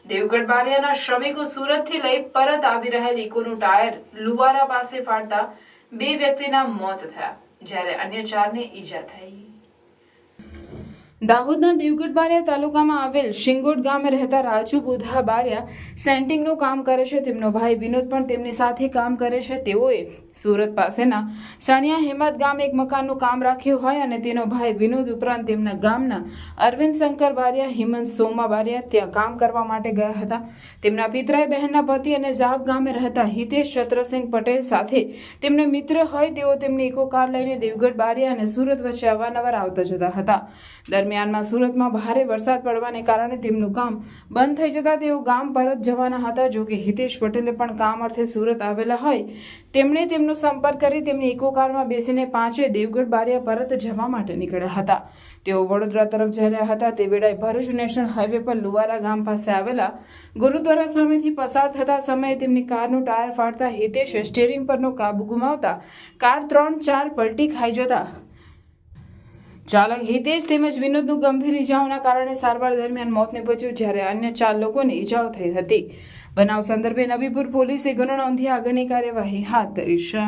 દેવગઢ બારિયાના શ્રમિકો સુરતથી લઈ પરત આવી રહેલ ઇકોનું ટાયર લુવારા પાસે ફાટતા 2 વ્યક્તિના મોત થયા, જ્યારે અન્ય 4ને ઈજા થઈ. દાહોદના દેવગઢ બારિયા તાલુકામાં આવેલ શિંગોટ ગામે રહેતા રાજુ બુધા બારિયા સેન્ટિંગનું કામ કરે છે. તેમનો ભાઈ વિનોદ પણ તેમની સાથે કામ કરે છે. તેઓએ સુરત પાસેના સણિયા હેમત ગામે એક મકાનનું કામ રાખ્યું હોય અને તેનો ભાઈ વિનોદ ઉપરાંત તેમના ગામના અરવિંદ શંકર બારિયા, હિમંત સોમા બારિયા ત્યાં કામ કરવા માટે ગયા હતા. તેમના પિતરાઈ બહેનના પતિ અને જાપ ગામે રહેતા હિતેશ છત્રસિંહ પટેલ સાથે તેમને મિત્ર હોય તેઓ તેમની ઇકો કાર લઈને દેવગઢ બારિયા અને સુરત વચ્ચે અવારનવાર આવતા જતા હતા. દરમિયાનમાં સુરતમાં ભારે વરસાદ પડવાને કારણે તેમનું કામ બંધ થઈ જતા તેઓ ગામ પરત જવાના હતા. જોકે હિતેશ પટેલે પણ કામ અર્થે સુરત આવેલા હોય તેમણે તેમનો સંપર્ક કરી તેમની ઇકો કારમાં બેસીને પાંચે દેવગઢ બારિયા પરત જવા માટે નીકળ્યા હતા. તેઓ વડોદરા તરફ જઈ રહ્યા હતા તે વેળાએ ભરૂચ નેશનલ હાઈવે પર લુવારા ગામ પાસે આવેલા ગુરુદ્વારા સામેથી પસાર થતા સમયે તેમની કારનું ટાયર ફાટતા હિતેશે સ્ટીયરિંગ પરનો કાબુ ગુમાવતા કાર 3-4 પલટી ખાઈ જતા ચાલક હિતેશ તેમજ વિનોદનું ગંભીર ઇજાઓના કારણે સારવાર દરમિયાન મોત નીપજ્યું, જ્યારે અન્ય 4 લોકોને ઇજાઓ થઈ હતી. બનાવ સંદર્ભે નબીપુર પોલીસે ગુનો નોંધી આગળની કાર્યવાહી હાથ ધરી છે.